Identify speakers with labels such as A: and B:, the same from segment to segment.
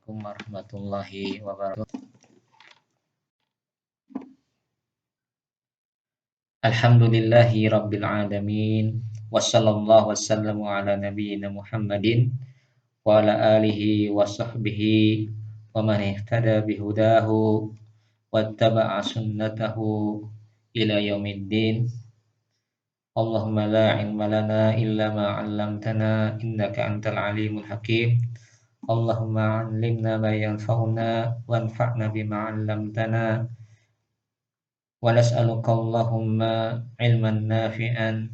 A: Assalamualaikum warahmatullahi wabarakatuh. Alhamdulillahi rabbil alamin. Wassallallahu wasallamu ala nabiyyina Muhammadin wa ala alihi wa sahbihi wa man ihtada bihudahu wattaba'a sunnatahu ila yaumiddin. Allahumma la ilma lana illa ma 'allamtana innaka antal alimul hakim. Allahumma 'allimna ma yanfa'una wanfa'na bima 'allamtana wa nas'aluka Allahumma ilman nafi'an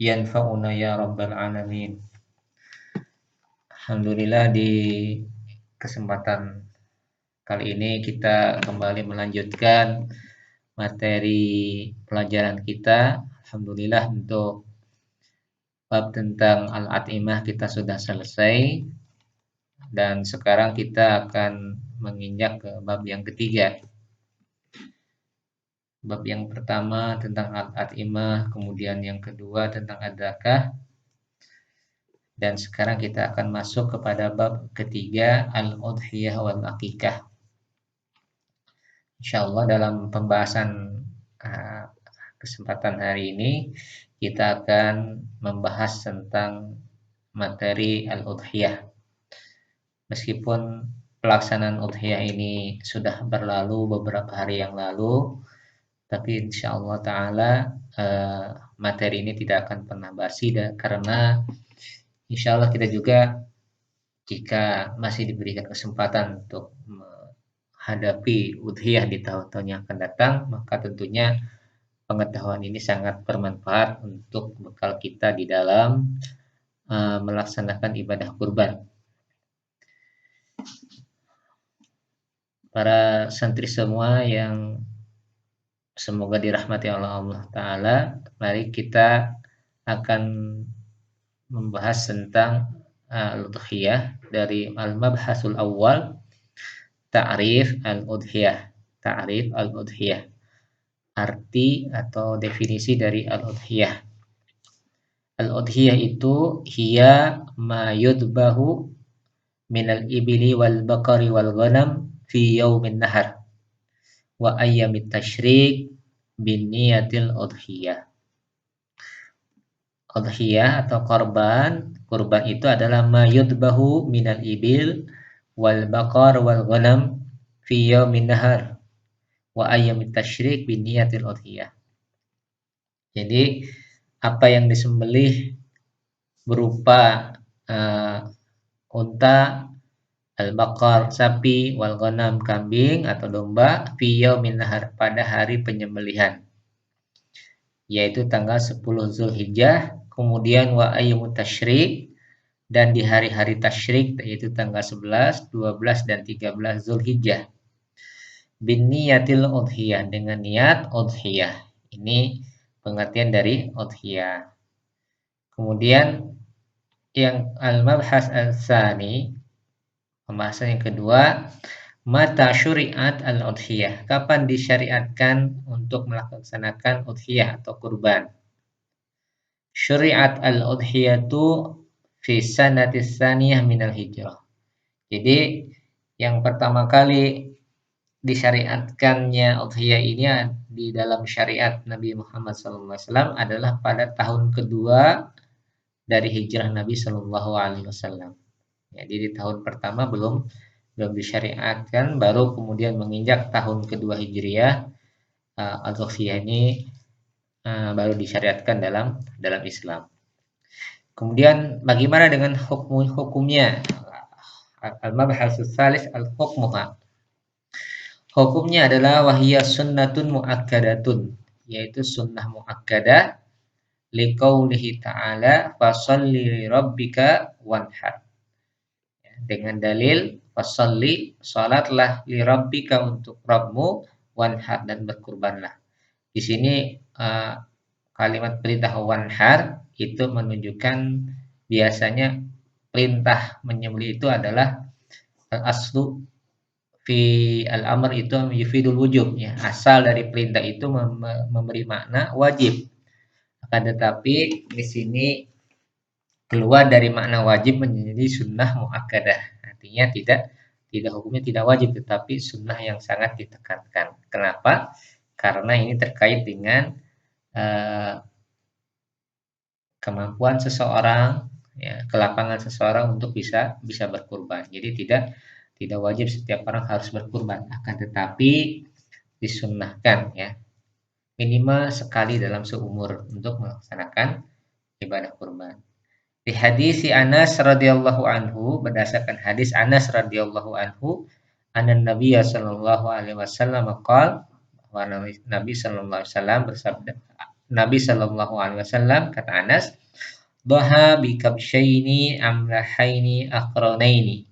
A: yanfa'una ya rabbal alamin. Alhamdulillah, di kesempatan kali ini kita kembali melanjutkan materi pelajaran kita. Alhamdulillah, untuk bab tentang al-at'imah kita sudah selesai dan sekarang kita akan menginjak ke bab yang ketiga. Bab yang pertama tentang al-at'imah, kemudian yang kedua tentang ad-zakah, dan sekarang kita akan masuk kepada bab ketiga, al-udhiyah wal aqiqah. Insyaallah dalam pembahasan kesempatan hari ini kita akan membahas tentang materi al-udhiyah. Meskipun pelaksanaan udhiyah ini sudah berlalu beberapa hari yang lalu, tapi insyaallah ta'ala materi ini tidak akan pernah basi, karena insyaallah kita juga jika masih diberikan kesempatan untuk menghadapi udhiyah di tahun-tahun yang akan datang, maka tentunya pengetahuan ini sangat bermanfaat untuk bekal kita di dalam melaksanakan ibadah kurban. Para santri semua yang semoga dirahmati oleh Allah Ta'ala, mari kita akan membahas tentang al-udhiyah dari al-mabhasul awal, ta'rif al-udhiyah. Ta'rif al-udhiyah, arti atau definisi dari al-udhiyah. Al-udhiyah itu hiya ma yudbahu minal ibili wal bakari wal ghanam fi yaumin nahar wa ayyamit tasyrik bin niyatil udhiyah. Udhiyah atau kurban itu adalah ma yudbahu minal ibil wal bakar wal ghanam fi yaumin nahar wa ayyamit tasyrik bin niyatil udhiyah. Jadi apa yang disembelih berupa unta, al-baqar sapi, wal ghanam kambing atau domba, fi yaumin nahar pada hari penyembelihan, yaitu tanggal 10 Zulhijjah, kemudian wa ayyamut tasyrik, dan di hari-hari tasyrik yaitu tanggal 11, 12 dan 13 Zulhijjah. Bin niyatil udhiyah, dengan niat udhiyah. Ini pengertian dari udhiyah. Kemudian yang al-mabhas al-tsani, pembahasan yang kedua, mata syuri'at al-udhiyah, kapan disyariatkan untuk melaksanakan udhiyah atau kurban. Syuri'at al-udhiyatu fi sanatis tsaniyah minal hijrah. Jadi yang pertama kali disyariatkannya udhiyah ini di dalam syariat Nabi Muhammad SAW adalah pada tahun kedua dari hijrah Nabi SAW. Jadi di tahun pertama belum disyariatkan, baru kemudian menginjak tahun kedua hijriah al-udhiyah ini baru disyariatkan dalam Islam. Kemudian bagaimana dengan hukumnya? Al-mabhasus tsalis al-hukmuha. Hukumnya adalah wahiyya sunnatun muakkadatun, yaitu sunnah muakkadah, liqaulihi ta'ala fasalli li rabbika wanhar. Dengan dalil fasalli, salatlah, li rabbika, untuk Rabbmu, wanhar, dan berkurbanlah. Di sini kalimat perintah wanhar itu menunjukkan biasanya perintah menyembelih itu adalah al-aslu fi al-amr itu yufidul wujub, ya. Asal dari perintah itu memberi makna wajib. Akan tetapi di sini keluar dari makna wajib menjadi sunnah muakkadah. artinya tidak hukumnya tidak wajib, tetapi sunnah yang sangat ditekankan. Kenapa? Karena ini terkait dengan kemampuan seseorang, ya, kelapangan seseorang untuk bisa berkurban. Jadi tidak wajib setiap orang harus berkurban, akan tetapi disunnahkan, ya, minimal sekali dalam seumur untuk melaksanakan ibadah kurban. Di hadis Anas radhiyallahu anhu, berdasarkan hadis Anas radhiyallahu anhu, Nabi sallallahu alaihi wasallam qaal, bahwa Nabi sallallahu alaihi wasallam bersabda, Nabi sallallahu alaihi wasallam, kata Anas, dhaha bi kabsyaini amlahaini aqranaini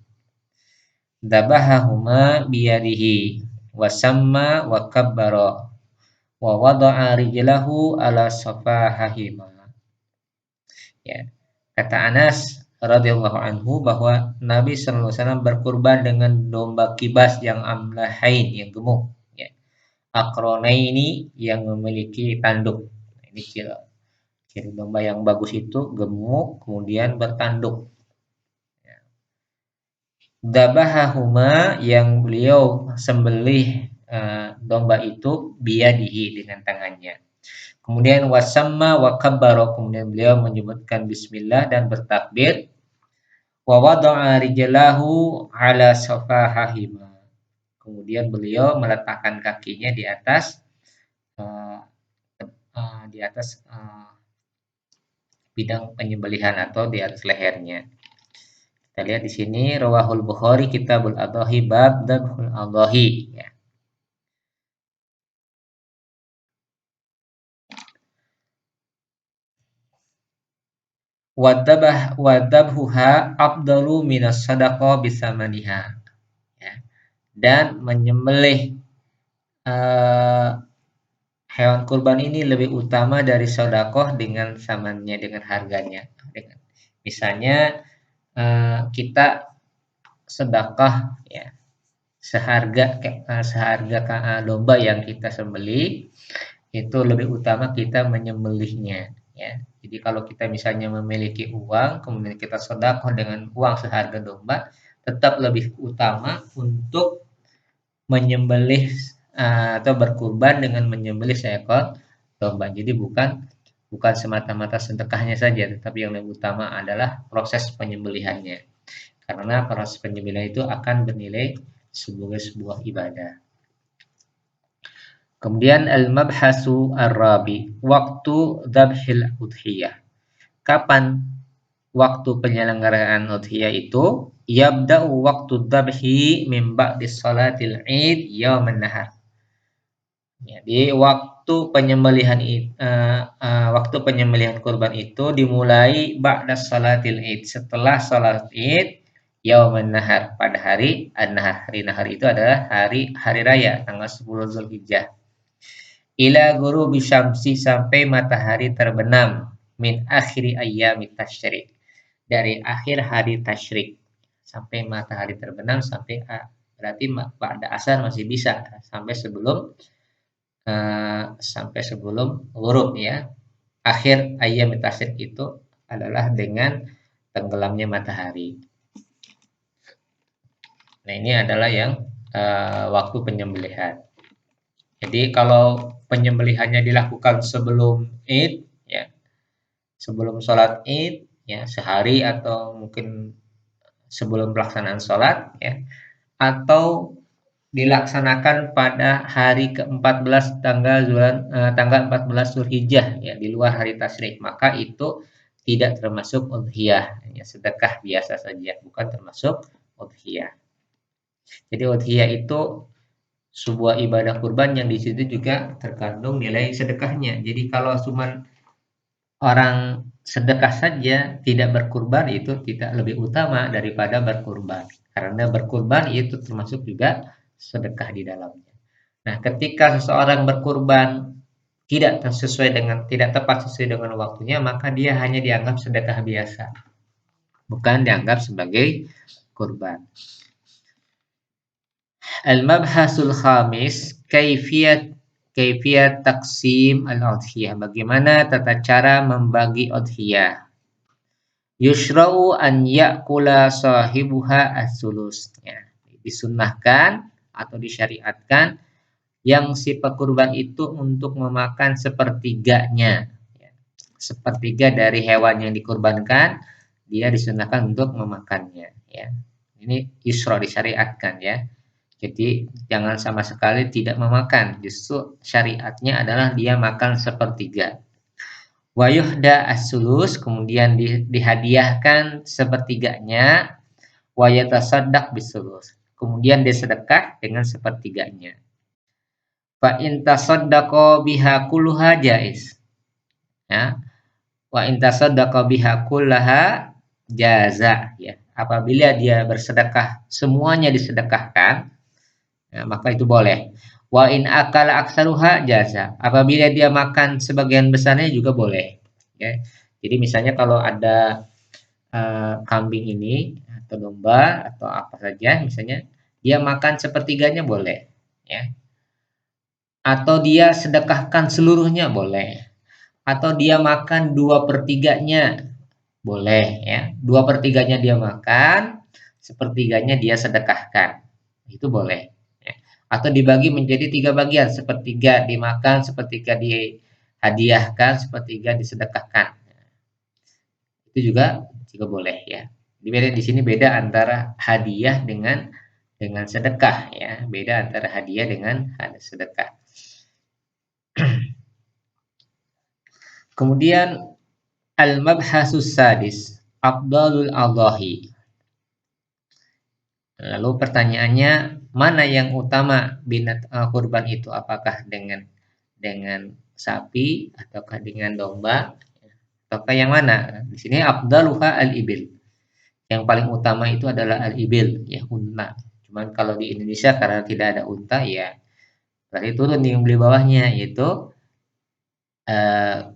A: dabahahuma biyadihi wa samma wa kabbara wa wada'a rijlahu ala safahahima. Ya, kata Anas radhiyallahu anhu bahwa Nabi sallallahu alaihi wasallam berkurban dengan domba kibas yang amlahain, yang gemuk, ya. Aqronaini, yang memiliki tanduk. Ini ciri domba yang bagus itu gemuk kemudian bertanduk. Ya. Dabahahuma, yang beliau sembelih domba itu biyadihi, dengan tangannya. Kemudian wasamma wa kabbara, kemudian beliau menyebutkan bismillah dan bertakbir. Wa wada'a rijlahu ala safahahima, kemudian beliau meletakkan kakinya di atas bidang penyembelihan atau di atas lehernya. Kita lihat di sini rawahul Bukhari kitabul adhahi bab dzabhul adhahi, ya. Wadabhuha afdalu minas sadaqah bisamaniha, ya. Dan menyembelih hewan kurban ini lebih utama dari sedekah dengan samannya, dengan harganya. Misalnya kita sedekah, ya, seharga domba yang kita sembelih, itu lebih utama kita menyembelihnya, ya. Jadi kalau kita misalnya memiliki uang, kemudian kita sedekah dengan uang seharga domba, tetap lebih utama untuk menyembelih atau berkurban dengan menyembelih seekor domba. Jadi bukan semata-mata sedekahnya saja, tetapi yang lebih utama adalah proses penyembelihannya. Karena proses penyembelihan itu akan bernilai sebagai sebuah ibadah. Kemudian al-mabhasu ar-rabi, waktu dzabhil udhiyah. Kapan waktu penyelenggaraan udhiyah itu? Yabda'u waktu dzabhi min ba'di shalatil Id yauman nahar. Jadi waktu penyembelihan kurban itu dimulai ba'da shalatil Id, setelah salat Id yauman nahar, pada hari an-nahar. Hari nahar itu adalah hari raya tanggal 10 Zulhijjah. Ila ghurubi syamsi, sampai matahari terbenam, min akhiri ayyamit tasyrik, dari akhir hari tasyrik sampai matahari terbenam, sampai berarti pada asar masih bisa sampai sebelum ghurub, ya. Akhir ayyamit tasyrik itu adalah dengan tenggelamnya matahari. Nah, ini adalah yang waktu penyembelihan. Jadi kalau penyembelihannya dilakukan sebelum Id, ya, sebelum sholat Id, ya, sehari atau mungkin sebelum pelaksanaan sholat, ya, atau dilaksanakan pada hari ke-14 tanggal 14 Zulhijjah, ya, di luar hari tasyrik, maka itu tidak termasuk udhiyah, ya, sedekah biasa saja, bukan termasuk udhiyah. Jadi udhiyah itu sebuah ibadah kurban yang di situ juga terkandung nilai sedekahnya. Jadi kalau cuma orang sedekah saja tidak berkurban, itu tidak lebih utama daripada berkurban. Karena berkurban itu termasuk juga sedekah di dalamnya. Nah, ketika seseorang berkurban tidak tepat sesuai dengan waktunya, maka dia hanya dianggap sedekah biasa, bukan dianggap sebagai kurban. Al-mabhasul khamis, kaifiyat taksim al-udhiyah. Bagaimana tata cara membagi udhiyah? Yushra'u an ya'kula sahibuha as-sulus. Ya, disunnahkan atau disyariatkan yang si pekurban itu untuk memakan sepertiganya. Ya, sepertiga dari hewan yang dikurbankan, dia disunahkan untuk memakannya. Ya, ini yusra disyariatkan ya. Jadi jangan sama sekali tidak memakan. Justru syariatnya adalah dia makan sepertiga. Wa yuhda as-sulus, kemudian dihadiahkan sepertiganya. Wa yatasaddaq bisulus, kemudian disedekah dengan sepertiganya. Fa in tasaddaqa biha kulluha jaiz. Ya. Wa in tasaddaqa biha kullaha jaza ya. Apabila dia bersedekah semuanya disedekahkan, ya, maka itu boleh. Wa in akala aksaruha jaza. Apabila dia makan sebagian besarnya juga boleh. Ya. Jadi misalnya kalau ada kambing ini atau domba atau apa saja, misalnya dia makan sepertiganya boleh. Ya. Atau dia sedekahkan seluruhnya boleh. Atau dia makan 2/3-nya boleh ya. 2/3-nya dia makan, sepertiganya dia sedekahkan. Itu boleh. Ya. Atau dibagi menjadi 3 bagian, sepertiga dimakan, sepertiga dihadiahkan, sepertiga disedekahkan. Itu juga boleh ya. Di sini beda antara hadiah dengan sedekah ya. Beda antara hadiah dengan sedekah. Kemudian al-mabhasus sadis, afdalul adhahi. Lalu pertanyaannya, mana yang utama kurban itu? Apakah dengan sapi ataukah dengan domba? Ataukah yang mana? Di sini afdaluha al-ibil. Yang paling utama itu adalah al-ibil, ya unta. Cuman kalau di Indonesia karena tidak ada unta ya berarti turun yang beli bawahnya yaitu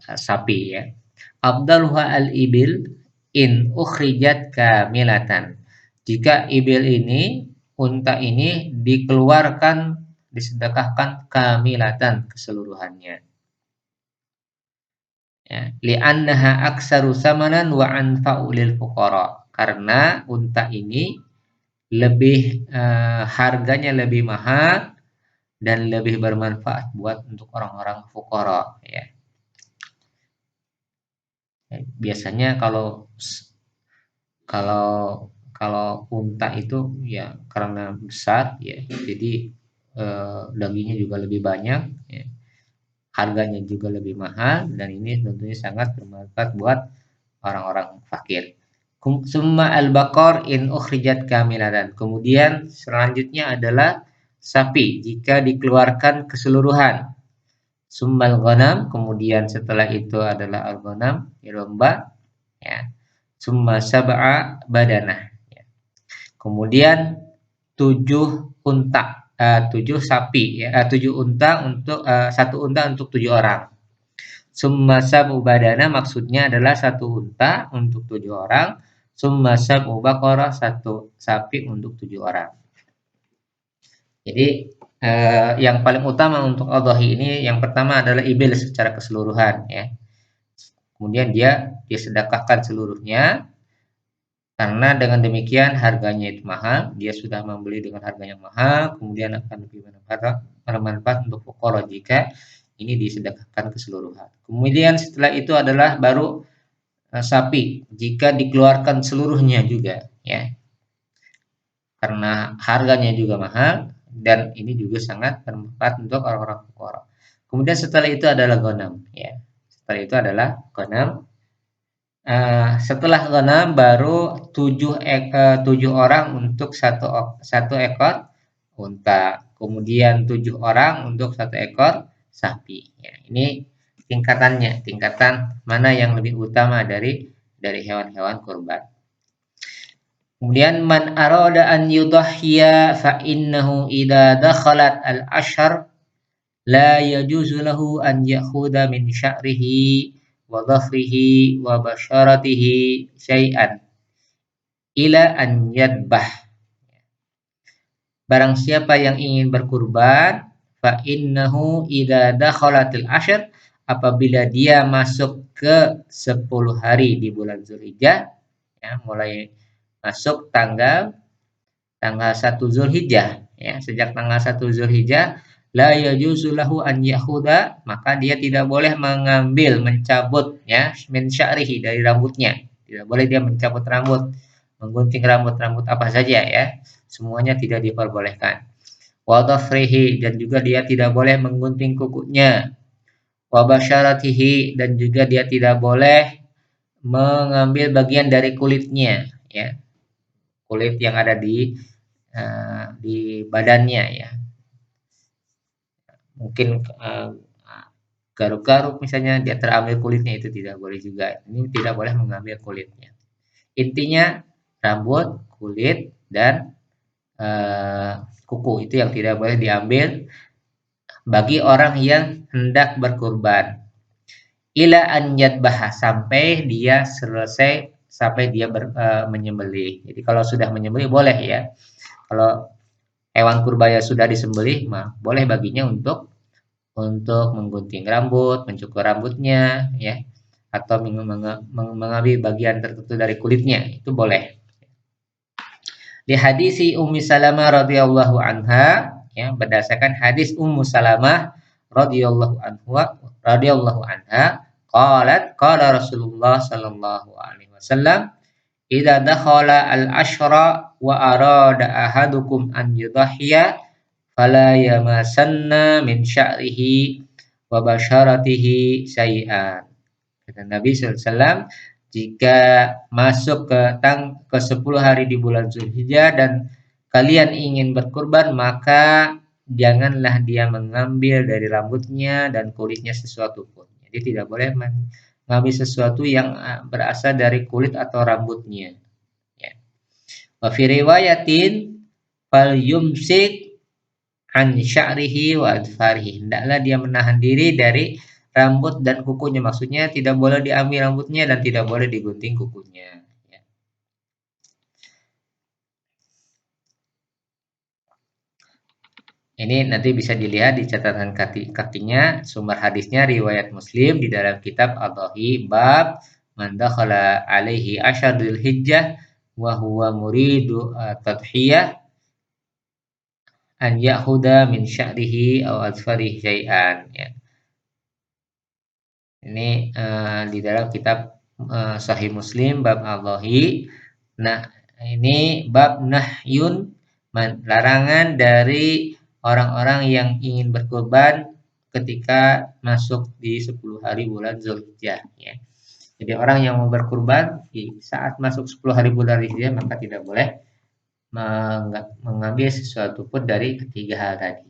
A: sapi ya. Afdaluha al-ibil in ukhrijat kamilatan. Jika ibil ini, unta ini dikeluarkan, disedekahkan kamilatan keseluruhannya. Ya, li'annaha aksaru samanan wa anfa'u lil fuqara. Karena unta ini lebih harganya lebih mahal dan lebih bermanfaat buat untuk orang-orang fuqara ya. Biasanya kalau kalau kalau unta itu ya karena besar ya, jadi dagingnya juga lebih banyak ya. Harganya juga lebih mahal dan ini tentunya sangat bermanfaat buat orang-orang fakir. Summa al-baqar in ukhrijat kamilatan. Kemudian selanjutnya adalah sapi jika dikeluarkan keseluruhan. Summal ghanam, kemudian setelah itu adalah al-ghanam, domba ya. Summa sab'a badanah. Ya. Kemudian 7 unta, 7 sapi ya, 7 unta untuk 1 unta untuk 7 orang. Summa sab'u badana maksudnya adalah 1 unta untuk 7 orang, summa sab'u baqarah 1 sapi untuk 7 orang. Jadi yang paling utama untuk adhahi ini yang pertama adalah ibil secara keseluruhan ya. Kemudian dia disedekahkan seluruhnya karena dengan demikian harganya itu mahal, dia sudah membeli dengan harga yang mahal, kemudian akan lebih bermanfaat untuk fuqara jika ini disedekahkan keseluruhan. Kemudian setelah itu adalah baru sapi jika dikeluarkan seluruhnya juga ya. Karena harganya juga mahal dan ini juga sangat bermanfaat untuk orang-orang fuqara. Kemudian setelah itu adalah ghanam ya. Setelah itu adalah ghanam. Setelah ghanam baru 7 orang untuk satu ekor unta, kemudian 7 orang untuk 1 ekor sapi. Ya, ini tingkatan mana yang lebih utama dari hewan-hewan kurban. Kemudian man arada an yudahhiya fa innahu idza dakhalat al-ashr la yajuzu lahu an ya'khudha min sya'rihi wa dhafrihi wa basharatihi syai'an ila an yadbah. Barang siapa yang ingin berkurban fa innahu idza dakhalatil ashr, apabila dia masuk ke 10 hari di bulan Zulhijjah ya, mulai masuk tanggal 1 Zulhijjah, ya, sejak tanggal 1 Zulhijjah la yajuzu lahu an ya'khudha, maka dia tidak boleh mengambil, mencabut, ya, min sya'rihi, dari rambutnya. Tidak boleh dia mencabut rambut, menggunting rambut apa saja, ya. Semuanya tidak diperbolehkan. Wa dhafrihi, dan juga dia tidak boleh menggunting kukunya. Wa basyaratihi, dan juga dia tidak boleh mengambil bagian dari kulitnya, ya. Kulit yang ada di badannya, ya. Mungkin garuk-garuk misalnya dia terambil kulitnya, itu tidak boleh juga. Ini tidak boleh mengambil kulitnya. Intinya rambut, kulit, dan kuku itu yang tidak boleh diambil bagi orang yang hendak berkurban. Ila an yadbaha, sampai dia selesai, sampai dia menyembelih. Jadi kalau sudah menyembelih boleh, ya. Kalau hewan kurbannya sudah disembelih, mah boleh baginya untuk menggunting rambut, mencukur rambutnya, ya, atau mengambil bagian tertentu dari kulitnya, itu boleh. Di hadis Ummi Salamah radhiyallahu anha, ya, berdasarkan hadis Ummu Salamah radhiyallahu anha, qala Rasulullah sallallahu alaihi wasallam, idza dakhala al-ashra wa arada ahadukum an yudhhiya fala yamasanna min sya'rihi wa basyaratihi syai'an. Kata Nabi SAW, jika masuk ke 10 hari di bulan Zulhijjah dan kalian ingin berkurban, maka janganlah dia mengambil dari rambutnya dan kulitnya sesuatu pun. Jadi tidak boleh mengambil sesuatu yang berasal dari kulit atau rambutnya. Ya. Wa fi riwayatin fal yumsik an sya'rihi wa adfarihi. Hendaklah dia menahan diri dari rambut dan kukunya. Maksudnya tidak boleh diambil rambutnya dan tidak boleh digunting kukunya. Ya. Ini nanti bisa dilihat di catatan kakinya, sumber hadisnya riwayat Muslim di dalam kitab Adhahi bab man dakhala alaihi asyadul hijjah wa huwa muridu tadhiyah an ya'khudha min sya'rihi aw adfarihi syai'an, ya. Ini di dalam kitab Sahih Muslim bab Adhahi. Nah, ini bab nahyun, larangan dari orang-orang yang ingin berkurban ketika masuk di 10 hari bulan Zulhijjah, ya. Jadi orang yang mau berkurban di saat masuk 10 hari bulan Zulhijjah, maka tidak boleh mengambil sesuatu pun dari ketiga hal tadi.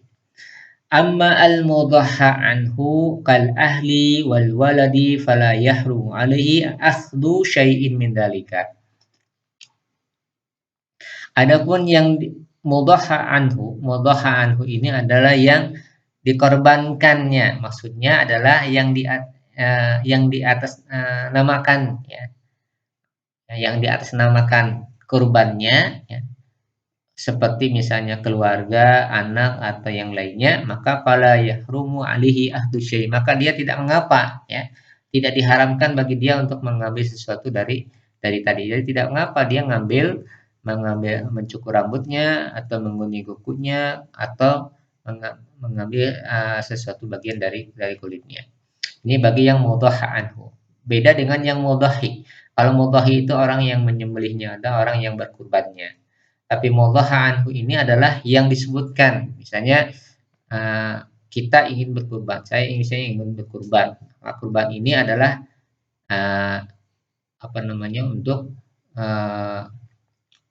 A: Amma al-mudahha anhu kal ahli wal waladi fala yahrumu alaihi akhdhu syai'in min dalika. Adapun yang mudahha anhu ini adalah yang dikorbankannya, maksudnya adalah yang di atas namakan, ya. Yang di atas namakan kurbannya, ya. Seperti misalnya keluarga, anak, atau yang lainnya, maka fala yahrumu alihi ahdu syai', maka dia tidak mengapa, ya, tidak diharamkan bagi dia untuk mengambil sesuatu dari tadi. Jadi tidak mengapa dia mencukur rambutnya atau menggunting kukunya atau mengambil sesuatu bagian dari kulitnya. Ini bagi yang mudahha anhu. Beda dengan yang mudahhi. Kalau mudahhi itu orang yang menyembelihnya, ada orang yang berkurbannya. Tapi mudahha anhu ini adalah yang disebutkan. Misalnya kita ingin berkurban, saya misalnya ingin berkurban. Nah, kurban ini adalah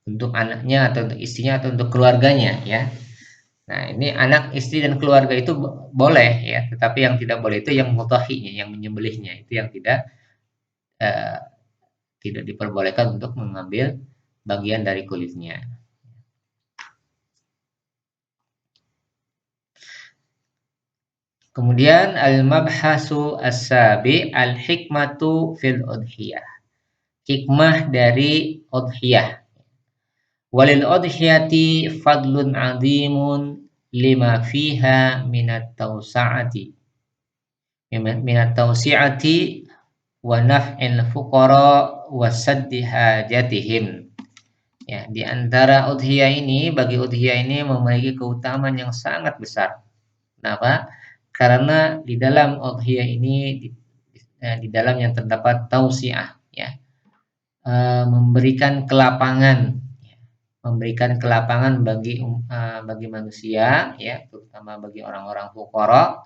A: untuk anaknya atau untuk istrinya atau untuk keluarganya, ya. Nah, ini anak, istri, dan keluarga itu boleh, ya. Tetapi yang tidak boleh itu yang mudahhinya, yang menyembelihnya, itu yang tidak diperbolehkan untuk mengambil bagian dari kulitnya. Kemudian al-mabhasu as-sabi al-hikmatu fil udhiyah. Hikmah dari udhiyah. Walil udhiyati fadlun 'azimun lima fiha minat tawsi'ati wa naf'il fuqara wa saddi hajatihim. Ya, di antara udhiyah ini, bagi udhiyah ini memiliki keutamaan yang sangat besar. Kenapa? Karena di dalam udhiyah ini di dalam yang terdapat tausiah, ya, memberikan kelapangan, ya, memberikan kelapangan bagi manusia, ya, terutama bagi orang-orang fuqara,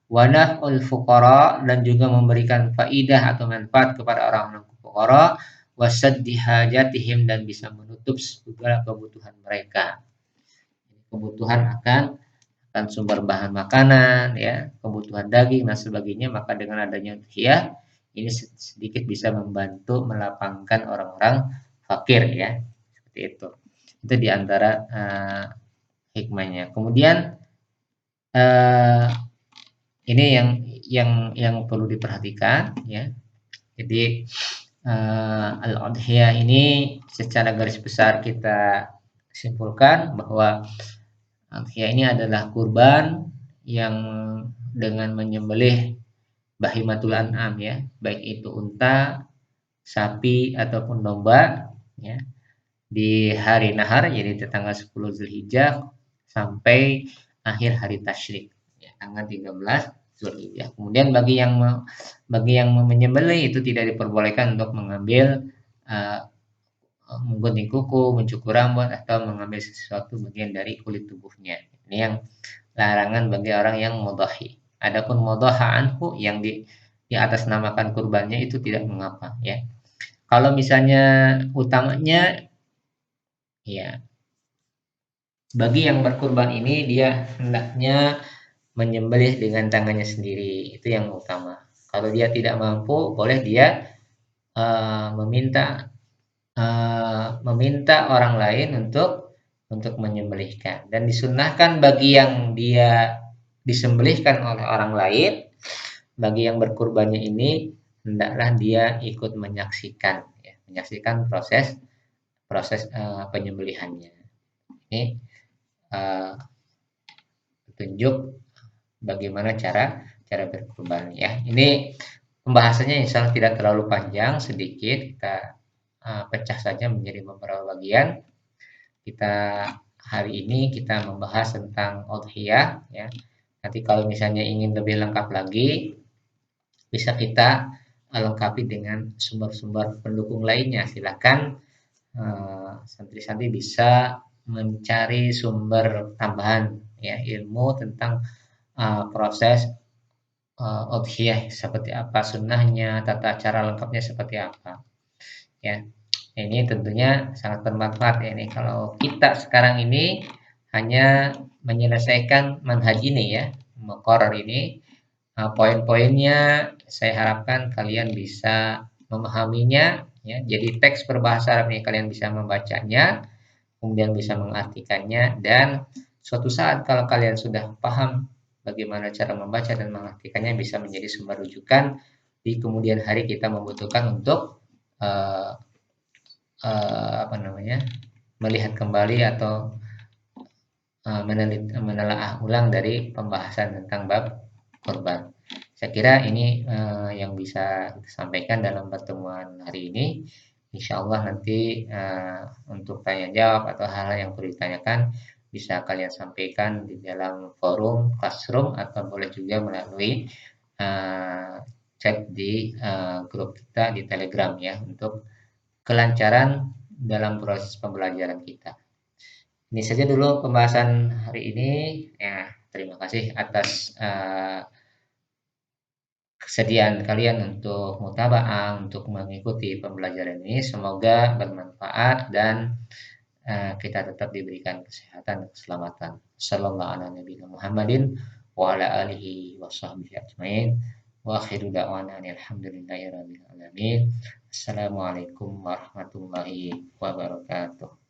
A: wa naf'ul fuqara, dan juga memberikan faidah atau manfaat kepada orang-orang fuqara, wa saddi hajatihim, dan bisa menutup segala kebutuhan mereka. Kebutuhan akan sumber bahan makanan, ya, kebutuhan daging dan sebagainya, maka dengan adanya udhiyah ini sedikit bisa membantu melapangkan orang-orang fakir, ya, seperti itu. Itu diantara hikmahnya. Kemudian ini yang perlu diperhatikan, ya. Jadi al-udhiyah ini secara garis besar kita simpulkan bahwa udhiyah ini adalah kurban yang dengan menyembelih bahimatul an'am, ya, baik itu unta, sapi ataupun domba, ya, di hari nahar, jadi tanggal 10 Zulhijjah sampai akhir hari tasyrik, ya, tanggal 13 Zulhijjah. Kemudian bagi yang menyembelih itu tidak diperbolehkan untuk mengambil menggunting kuku, mencukur rambut, atau mengambil sesuatu bagian dari kulit tubuhnya. Ini yang larangan bagi orang yang mudhahi. Adapun mudhaha anhu yang di atas namakan kurbannya itu tidak mengapa, ya. Kalau misalnya utamanya, ya, bagi yang berkurban ini dia hendaknya menyembelih dengan tangannya sendiri, itu yang utama. Kalau dia tidak mampu, boleh dia meminta meminta orang lain untuk menyembelihkan, dan disunnahkan bagi yang dia disembelihkan oleh orang lain, bagi yang berkurbannya ini hendaklah dia ikut menyaksikan, ya, menyaksikan proses proses penyembelihannya. Ini petunjuk bagaimana cara berkurban, ya. Ini pembahasannya insya Allah tidak terlalu panjang, sedikit kita pecah saja menjadi beberapa bagian. Kita hari ini kita membahas tentang udhiyah, ya. Nanti kalau misalnya ingin lebih lengkap lagi, bisa kita lengkapi dengan sumber-sumber pendukung lainnya. Silakan santri-santri bisa mencari sumber tambahan, ya, ilmu tentang proses udhiyah seperti apa, sunnahnya, tata cara lengkapnya seperti apa, ya. Ini tentunya sangat bermanfaat, ya. Ini kalau kita sekarang ini hanya menyelesaikan manhaj ini, ya, muqarrar ini, poin-poinnya saya harapkan kalian bisa memahaminya, ya. Jadi teks berbahasa Arab ini kalian bisa membacanya, kemudian bisa mengartikannya, dan suatu saat kalau kalian sudah paham bagaimana cara membaca dan mengartikannya, bisa menjadi sumber rujukan di kemudian hari kita membutuhkan untuk melihat kembali atau menelaah ulang dari pembahasan tentang bab korban. Saya kira ini yang bisa kita sampaikan dalam pertemuan hari ini. Insya Allah nanti untuk tanya jawab atau hal-hal yang perlu ditanyakan bisa kalian sampaikan di dalam forum Classroom, atau boleh juga melalui chat di grup kita di Telegram, ya, untuk kelancaran dalam proses pembelajaran kita. Ini saja dulu pembahasan hari ini. Ya, terima kasih atas kesediaan kalian untuk mutaba'ah, untuk mengikuti pembelajaran ini. Semoga bermanfaat dan kita tetap diberikan kesehatan dan keselamatan. Sallallahu ala nabiyina Muhammadin wa ala alihi wa sahbihi ajmain. Wa akhiru da'wana alhamdulillahi rabbil alamin. Assalamualaikum warahmatullahi wabarakatuh.